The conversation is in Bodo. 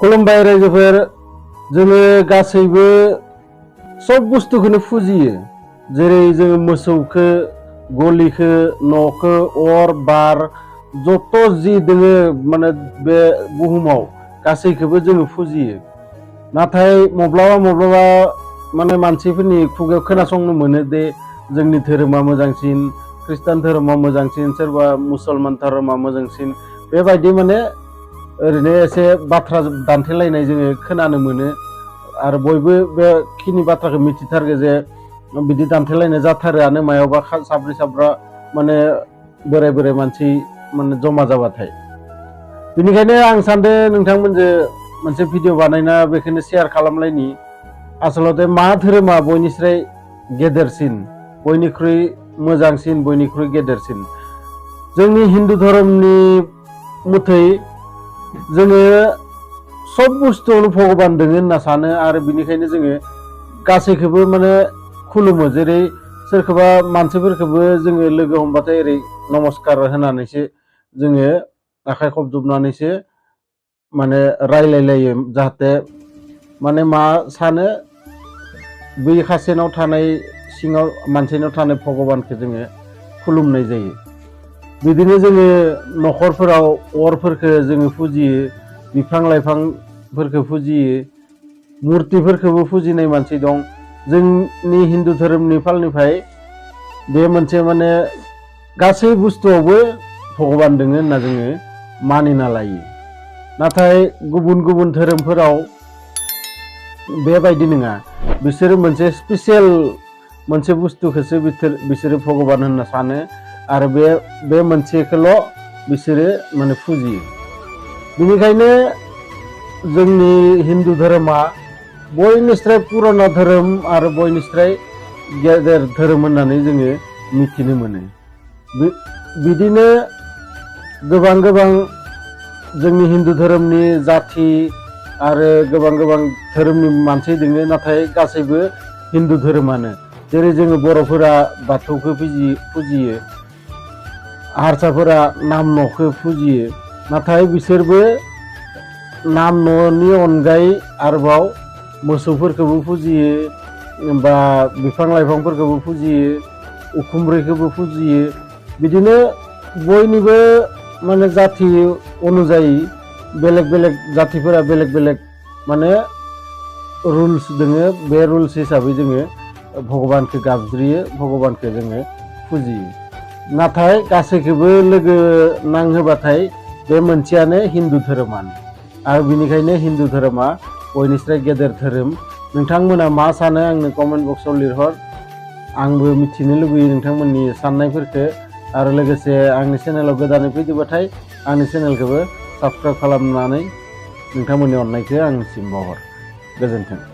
खुलुमबाय रायजोफोर जोङो गासैबो सब बुस्थुखौनो फुजियो जेरै जोङो मोसौखो गलिखो न'खो अर बार जत जि दोङो माने बे बुहुमाव गासैखौबो जोङो फुजियो नाथाय मब्लाबा माने मानसिफोरनि खुगायाव खोनासंनो मोनो दे जोंनि धोरोमा मोजांसिन ख्रिस्टान धोरोमा मोजांसिन सोरबा मुसलमान धोरोमा मोजांसिन बेबायदि माने ओरैनो एसे बाथ्रा दान्थेलायनाय जोङो खोनानो मोनो आरो बयबो बेखिनि बाथ्राखौ मिथिथारगो जे बिदि दान्थेलायनाय जाथारोआनो मायावबा साब्रै साब्रा माने बोराय मानसि माने जमा जाबाथाय बेनिखायनो आं सानदों नोंथांमोनजों मोनसे भिडिअ बानायना बेखौनो शेयार खालामलायनि आसलते मा धोरोमा बयनिस्राय गेदेरसिन बयनिख्रुइ मोजांसिन बयनिख्रुइ गेदेरसिन जोंनि हिन्दु धोरोमनि मथै जोङो सब बुस्थुआवनो भगबान दङ होनना सानो आरो बिनिखायनो जोङो गासैखौबो माने खुलुमो जेरै सोरखौबा मानसिफोरखौबो जोङो लोगो हमबाथाय ओरै नमस्कार होनानैसो जोङो आखाइ खबजबनानैसो माने रायलायलायो जाहाथे माने मा सानो बै सासेनाव थानाय सिङाव मानसिनाव थानाय भगबानखौ जोङो खुलुमनाय जायो बिदिनो जोङो न'खरफोराव अरफोरखौ जोङो फुजियो बिफां लाइफांफोरखौ फुजियो मुर्तिफोरखौबो फुजिनाय मानसि दं जोंनि हिन्दु धोरोमनि फालनिफ्राय बे मोनसे माने गासै बुस्थुआवबो भगबान दङ होनना जोङो मानिना लायो नाथाय गुबुन धोरोमफोराव बेबायदि नङा बिसोरो मोनसे स्पेसियेल मोनसे बुस्थुखौसो बिसोरो भगबान होनना सानो आरो बे मोनसेखौल' बिसोरो माने फुजियो बेनिखायनो जोंनि हिन्दु धोरोमा बयनिस्राय पुराना धोरोम आरो बयनिस्राय गेदेर धोरोम होननानै जोङो मिथिनो मोनो बिदिनो गोबां जोंनि हिन्दु धोरोमनि जाथि आरो गोबां धोरोमनि मानसि दङ नाथाय गासैबो हिन्दु धोरोमानो जेरै जोङो बर'फोरा बाथौखौ फुजियो हारसाफोरा नाम न'खौ फुजियो नाथाय बिसोरबो नाम न'नि अनगायै आरोबाव मोसौफोरखौबो फुजियो बा बिफां लाइफांफोरखौबो फुजियो उखुमब्रैखौबो फुजियो बिदिनो बयनिबो माने जाथि अनुजायै बेलेग जाथिफोरा बेलेग माने रुल्स दोङो बे रुल्स हिसाबै जोङो भगबानखौ गाबज्रियो भगबानखौ जोङो फुजियो नाथाय गासैखौबो लोगो नांहोबाथाय बे मोनसेयानो हिन्दु धोरोमानो आरो बिनिखायनो हिन्दु धोरोमा बयनिस्राय गेदेर धोरोम नोंथांमोना मा सानो आंनो कमेन्ट बक्सआव लिरहर आंबो मिथिनो लुबैयो नोंथांमोननि साननायफोरखौ आरो लोगोसे आंनि चेनेलाव गोदानै फैदोंबाथाय आंनि चेनेलखौबो साबस्क्राइब खालामनानै नोंथांमोननि अननायखौ आंनिसिम बावहर गोजोन्थों।